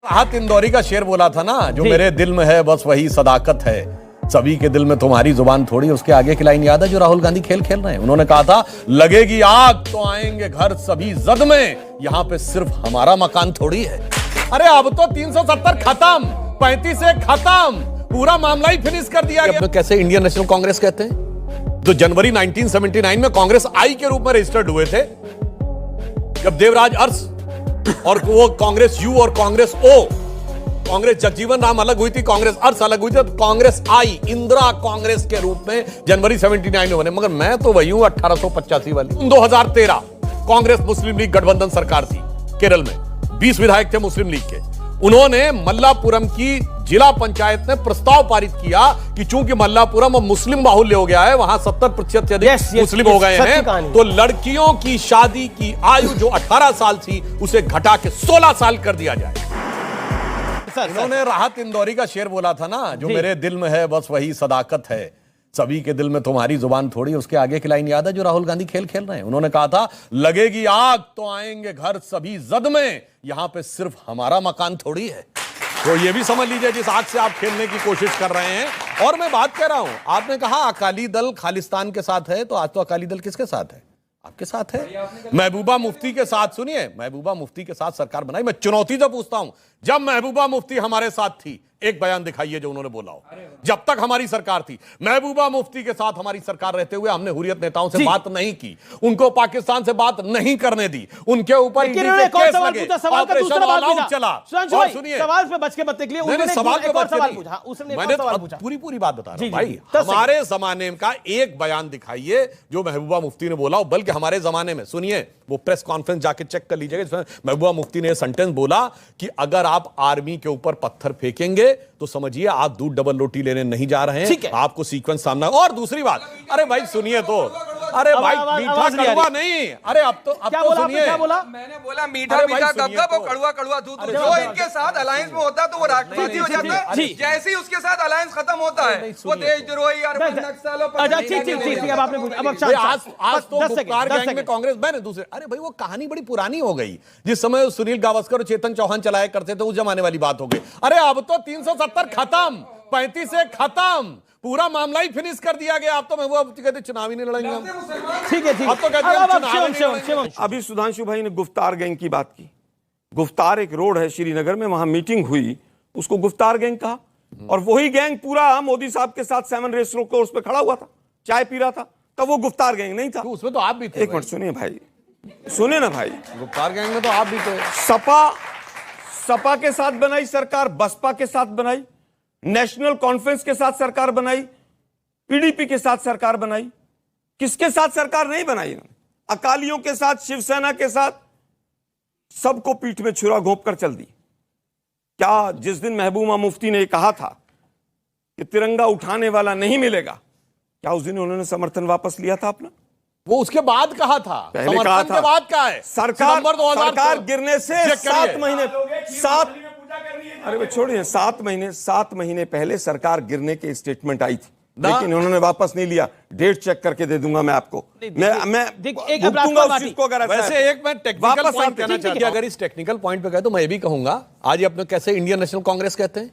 राहत इंदौरी का शेर बोला था ना, जो मेरे दिल में है बस वही सदाकत है, सभी के दिल में तुम्हारी जुबान थोड़ी। उसके आगे की लाइन याद है जो राहुल गांधी खेल खेल रहे हैं। उन्होंने कहा था लगेगी आग तो आएंगे घर सभी जद में, यहां पे सिर्फ हमारा मकान थोड़ी है। अरे अब तो 370 खत्म, 35 से खत्म, पूरा मामला ही फिनिश कर दिया गया। कैसे इंडियन नेशनल कांग्रेस कहते हैं, जो जनवरी 1979 में कांग्रेस आई के रूप में रजिस्टर्ड हुए थे, जब देवराज अरस और वो कांग्रेस यू और कांग्रेस ओ, कांग्रेस जगजीवन राम अलग हुई थी, कांग्रेस अर्स अलग हुई थी, तो कांग्रेस आई इंदिरा कांग्रेस के रूप में जनवरी 79 में बने। मगर मैं तो वही हूं 1885 वाली। 2013 कांग्रेस मुस्लिम लीग गठबंधन सरकार थी केरल में, 20 विधायक थे मुस्लिम लीग के। उन्होंने मल्लापुरम की जिला पंचायत ने प्रस्ताव पारित किया कि चूंकि मल्लापुरम अब मुस्लिम बाहुल्य हो गया है, वहां 70% से अधिक मुस्लिम हो गए हैं, तो लड़कियों की शादी की आयु जो 18 साल थी उसे घटा के 16 साल कर दिया जाए। इन्होंने राहत इंदौरी का शेर बोला था ना, जो मेरे दिल में है बस वही सदाकत है, सभी के दिल में तुम्हारी जुबान थोड़ी। उसके आगे की लाइन याद है जो राहुल गांधी खेल खेल रहे हैं। उन्होंने कहा था लगेगी आग तो आएंगे घर सभी जद में, यहां पे सिर्फ हमारा मकान थोड़ी है। तो ये भी समझ लीजिए जिस आग से आप खेलने की कोशिश कर रहे हैं। और मैं बात कर रहा हूं, आपने कहा अकाली दल खालिस्तान के साथ है, तो आज तो अकाली दल किसके साथ है? आपके साथ है, महबूबा मुफ्ती के साथ। सुनिए, महबूबा मुफ्ती के साथ सरकार बनाई। मैं चुनौती से पूछता हूं, जब महबूबा मुफ्ती हमारे साथ थी, एक बयान दिखाइए जो उन्होंने बोला हो। जब तक हमारी सरकार थी, महबूबा मुफ्ती के साथ हमारी सरकार रहते हुए हमने हुर्रियत नेताओं से बात नहीं की, उनको पाकिस्तान से बात नहीं करने दी, उनके ऊपर केस लगे, ऑपरेशन ऑल आउट चला। और सुनिए, सवाल पे बच के बचने के लिए उन्होंने सवाल पे बच के पूछा, उसने मैंने सवाल पूछा। पूरी बात बता रहा हूं भाई। हमारे जमाने का एक बयान दिखाइए जो महबूबा मुफ्ती ने बोला हो, बल्कि हमारे जमाने में, सुनिए वो प्रेस कॉन्फ्रेंस जाके चेक कर लीजिएगा, इसमें महबूबा मुफ्ती ने सेंटेंस बोला कि अगर आप आर्मी के ऊपर पत्थर फेंकेंगे तो समझिए आप दूध डबल रोटी लेने नहीं जा रहे हैं, आपको सीक्वेंस सामना। और दूसरी बात, अरे भाई सुनिए तो, अरे भाई मीठा कड़वा नहीं, अरे अब तो सुनिए, क्या बोला? मैंने बोला मीठा मीठा गप-गप और कड़वा कड़वा दूध। जो इनके साथ अलायंस में होता है तो वो राष्ट्रवादी हो जाता है, जैसे ही उसके साथ अलायंस खत्म होता है वो देशद्रोही अरबन नक्सलों पर। अच्छा ठीक, अब आपने पूछा, अब आज तो गुप्कार गैंग में कांग्रेस मैंने दूसरे, अरे भाई वो कहानी बड़ी पुरानी हो गई। जिस समय सुनील गावस्कर और चेतन चौहान चलाया करते थे उस जमाने वाली बात हो गई। अरे अब तो 370 खत्म, 35 से खत्म, पूरा मामला ही फिनिश कर दिया गया। आप तो महबूबा मुफ्ती कहते चुनाव ही नहीं लड़ेंगे हम। ठीक है, अब तो कहते हैं चुनाव नहीं लड़ेंगे। अभी सुधांशु भाई ने गुफ्तार गैंग की बात की। गुफ्तार एक रोड है श्रीनगर में, वहां मीटिंग हुई, उसको गुफ्तार गैंग कहा। और वही गैंग पूरा मोदी साहब के साथ 7 रेस्टोरेंट कोर्स पे खड़ा हुआ था, चाय पी रहा था, तब वो गुफ्तार गैंग नहीं था। तो उसमें तो आप भी थे। एक मिनट सुनिए भाई, सुनिए ना भाई, गुप्कार गैंग में तो आप भी थे। सपा के साथ बनाई सरकार, बसपा के साथ बनाई, नेशनल कॉन्फ्रेंस के साथ सरकार बनाई, पीडीपी के साथ सरकार बनाई, किसके साथ सरकार नहीं बनाई? अकालियों के साथ, शिवसेना के साथ, सबको पीठ में छुरा घोंप कर चल दी। क्या जिस दिन महबूबा मुफ्ती ने कहा था कि तिरंगा उठाने वाला नहीं मिलेगा, क्या उस दिन उन्होंने समर्थन वापस लिया था अपना? वो उसके बाद कहा था, पहले कहा था, के बाद का है। सरकार गिरने से 7 महीने, अरे वो छोड़िए, 7 महीने पहले सरकार गिरने की स्टेटमेंट आई थी, लेकिन उन्होंने वापस नहीं लिया। डेट चेक करके दे दूंगा मैं आपको। मैं भुगतूंगा उस चीज को। अगर वैसे एक मैं टेक्निकल पॉइंट कहना चाहता हूं, अगर इस टेक्निकल पॉइंट पे कहे तो मैं भी कहूंगा, आज ये अपने कैसे इंडियन नेशनल कांग्रेस कहते हैं,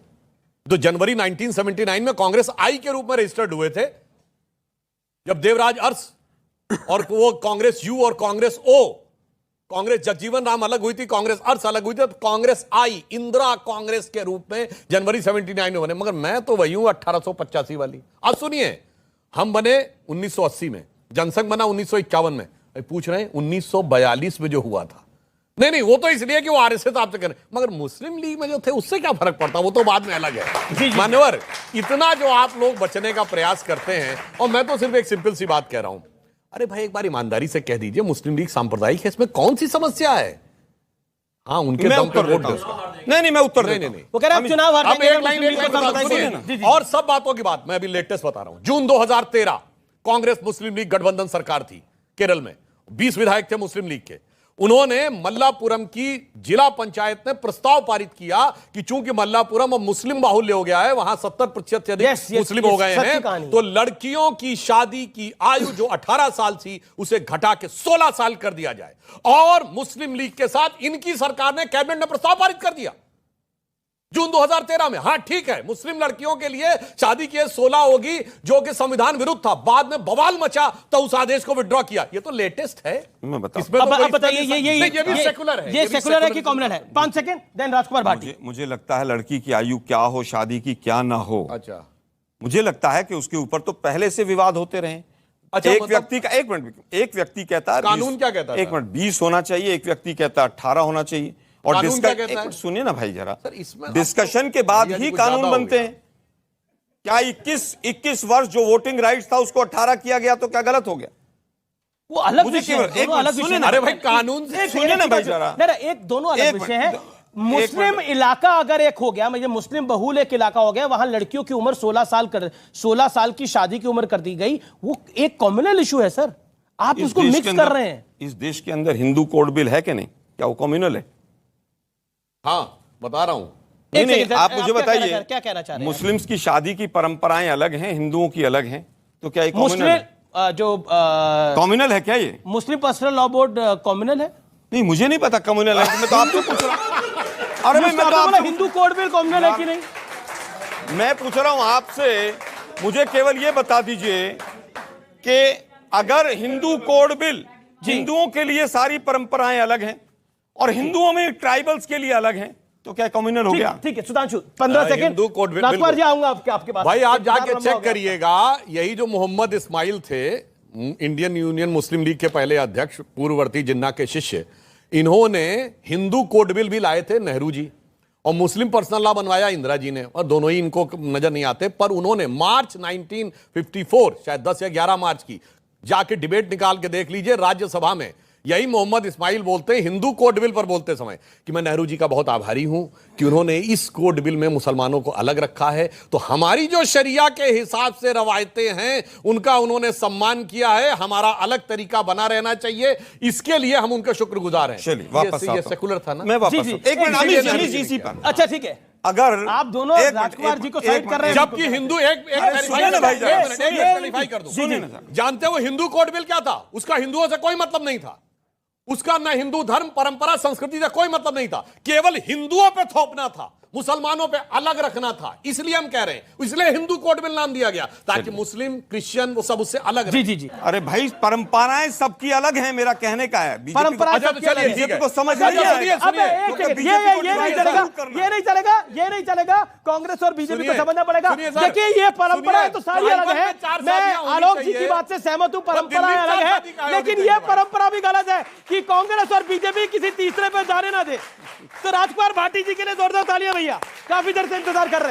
जो जनवरी 1979 में कांग्रेस आई के रूप में रजिस्टर्ड हुए थे, जब देवराज अरस और वो कांग्रेस यू और कांग्रेस ओ, कांग्रेस जगजीवन राम अलग हुई थी, कांग्रेस अर्स अलग हुई थी, तो कांग्रेस आई इंदिरा कांग्रेस के रूप में जनवरी 79 में बने। मगर मैं तो वही हूं 1885 वाली। अब सुनिए, हम बने 1980 में, जनसंघ बना 1951 में, पूछ रहे हैं 1942 में जो हुआ था। नहीं, वो तो इसलिए कि वो आरएसएस आपसे करें, मगर मुस्लिम लीग में जो थे उससे क्या फर्क पड़ता, वो तो बाद में अलग है। मान्यवर, इतना जो आप लोग बचने का प्रयास करते हैं, और मैं तो सिर्फ एक सिंपल सी बात कह रहा हूं, अरे भाई एक बार ईमानदारी से कह दीजिए मुस्लिम लीग सांप्रदायिक है, इसमें कौन सी समस्या है? हाँ, उनके दम पर वोट दो। नहीं, मैं उत्तर नहीं, वो कह रहे हैं चुनाव हारने अब एक लाइन और सब बातों की बात मैं अभी लेटेस्ट बता रहा हूं। जून 2013 कांग्रेस मुस्लिम लीग गठबंधन सरकार थी केरल में, 20 विधायक थे मुस्लिम लीग के। उन्होंने मल्लापुरम की जिला पंचायत ने प्रस्ताव पारित किया कि चूंकि मल्लापुरम अब मुस्लिम बाहुल्य हो गया है, वहां 70% से अधिक मुस्लिम हो गए हैं, तो लड़कियों की शादी की आयु जो 18 साल थी उसे घटा के 16 साल कर दिया जाए। और मुस्लिम लीग के साथ इनकी सरकार ने, कैबिनेट ने प्रस्ताव पारित कर दिया जून 2013 में। हाँ ठीक है, मुस्लिम लड़कियों के लिए शादी की एज 16 होगी, जो कि संविधान विरुद्ध था। बाद में बवाल मचा तो उस आदेश को विड्रॉ किया। ये तो लेटेस्ट है। मैं बताऊं, इसमें तो अब कोई बताइए ये भी सेकुलर है। ये सेकुलर है कि कॉम्युनल है? 5 सेकंड, देन राजकुमार भाटी। मुझे लगता है लड़की की आयु क्या हो, शादी की क्या ना हो, अच्छा, मुझे लगता है कि उसके ऊपर तो पहले से विवाद होते रहे। अच्छा, एक मतलब व्यक्ति का, एक मिनट, एक व्यक्ति कहता है कानून क्या कहता है? एक मिनट, 20 होना चाहिए, एक व्यक्ति कहता है 18 होना चाहिए। और कानून क्या कहता एक है? मिनट सुनिए ना भाई जरा, सर, इसमें डिस्कशन के बाद भैया जी ही कुछ कानून ज्यादा हो बनते गया। हैं। क्या 21 वर्ष जो वोटिंग राइट्स था उसको 18 किया गया तो क्या गलत हो गया? वो अलग मुझे विषय है, केवल- एक दोनों अलग मिनट, विषय सुनिए है। ना। अरे भाई, कानून से सुनिए ना भाई जरा। एक दोनों अलग एक विषय मिनट, है। मुस्लिम मिनट। इलाका अगर एक हो गया, मतलब मुस्लिम बहुल एक इलाका हो गया, वहां लड़कियों की उम्र 16 साल की शादी की उम्र कर दी गई, वो एक कम्युनल इशू है सर। आप इस उसको देश मिक्स के कर अंदर- रहे हैं। इस देश के अंदर हिंदू कोड बिल है कि नहीं? क्या वो कम्युनल है? हाँ, बता रहा हूं। नहीं एक नहीं, सेकंड, आप आप मुझे क्या कहना बताइए, क्या कहना चाह रहे हैं? मुस्लिम्स की शादी की परंपराएं अलग हैं, हिंदुओं की अलग हैं, तो क्या ये कम्युनल मुस्लिम है? जो कम्युनल है क्या ये? मुस्लिम पर्सनल लॉ बोर्ड कम्युनल है? नहीं, मुझे नहीं पता कम्युनल है, मैं तो आपसे पूछ रहा हूं। अरे मैं तो आपने बोला आपसे हिंदू कोड बिल कम्युनल है कि नहीं? मैं पूछ रहा हूं आपसे, मुझे केवल ये बता दीजिए कि अगर हिंदू कोड बिल, हिंदुओं के लिए सारी परंपराएं अलग हैं और हिंदुओं में ट्राइबल्स के लिए अलग हैं, तो क्या कम्युनल हो गया? ठीक है Sudhanshu, 15 second. Hindu code bill, Rajkumar ji बिल्कुल। आऊंगा आपके पास। भाई आप जाके लंबा चेक हो गया। करिएगा, यही जो मोहम्मद इस्माइल थे, इंडियन यूनियन मुस्लिम लीग के पहले अध्यक्ष, पूर्ववर्ती जिन्ना के शिष्य, इन्होंने हिंदू कोड बिल भी लाए थे, नेहरू जी, और मुस्लिम पर्सनल लॉ बनवाया इंदिरा जी ने, और दोनों ही इनको नजर नहीं आते। पर उन्होंने मार्च 1954, शायद 10 या 11 मार्च की, जाके डिबेट निकाल के देख लीजिए राज्यसभा में, यही मोहम्मद इस्माइल बोलते हैं हिंदू कोड बिल पर बोलते समय कि मैं नेहरू जी का बहुत आभारी हूं कि उन्होंने इस कोड बिल में मुसलमानों को अलग रखा है। तो हमारी जो शरिया के हिसाब से रवायतें हैं उनका उन्होंने सम्मान किया है, हमारा अलग तरीका बना रहना चाहिए, इसके लिए हम उनके शुक्रगुजार हैं। चलिए वापस ये सेकुलर था ना। मैं वापस जी, जी। एक मिनट, जी, जी, अमीश जी, इसी पर, अच्छा ठीक है, अगर आप दोनों एक मिनट, राजकुमार एक जी को मिनट, साइड एक कर रहे हैं। जबकि हिंदू एक सुनिए ना भाई जरा, क्लैरिफाई कर दूं। सुनिए ना जरा। जानते हो हिंदू कोड बिल क्या था? उसका हिंदुओं से कोई मतलब नहीं था, उसका न हिंदू धर्म परंपरा संस्कृति से कोई मतलब नहीं था, केवल हिंदुओं पे थोपना था, मुसलमानों पे अलग रखना था। इसलिए हम कह रहे हैं, इसलिए हिंदू कोड बिल नाम दिया गया, ताकि मुस्लिम क्रिश्चियन वो सब उससे अलग जी रहे। जी जी, अरे भाई परंपराएं सबकी अलग हैं, मेरा कहने का है। बीजेपी को- परंपरा अच्छा, तो सबकी चलिए, अलग है। ठीक है। को समझ अच्छा, नहीं अच्छा, आएगा। अबे एक क्योंकि सेकंड, बीजेपी ये को नहीं डिवाइड चलेगा, जरूर करना ये नहीं चलेगा, ये नहीं चलेगा। कांग्रेस और बीजेपी को सुनिए, समझना पड़ेगा। सुनिए सर, देखिए ये परंपराएं तो सारी सुनिए, अलग है। में 4 मैं शादियां होनी आलोक जी की चाहिए। बात से सहमत हूं, परंपराएं दिल्ली में अलग 4 है, शादी का लेकिन होनी ये चाहिए। परंपरा भी गलत है कि कांग्रेस और बीजेपी किसी तीसरे पे जाने ना दे। तो राजकुमार भाटी जी के लिए जोरदार तालियां भैया, काफी देर से इंतजार कर रहे हैं।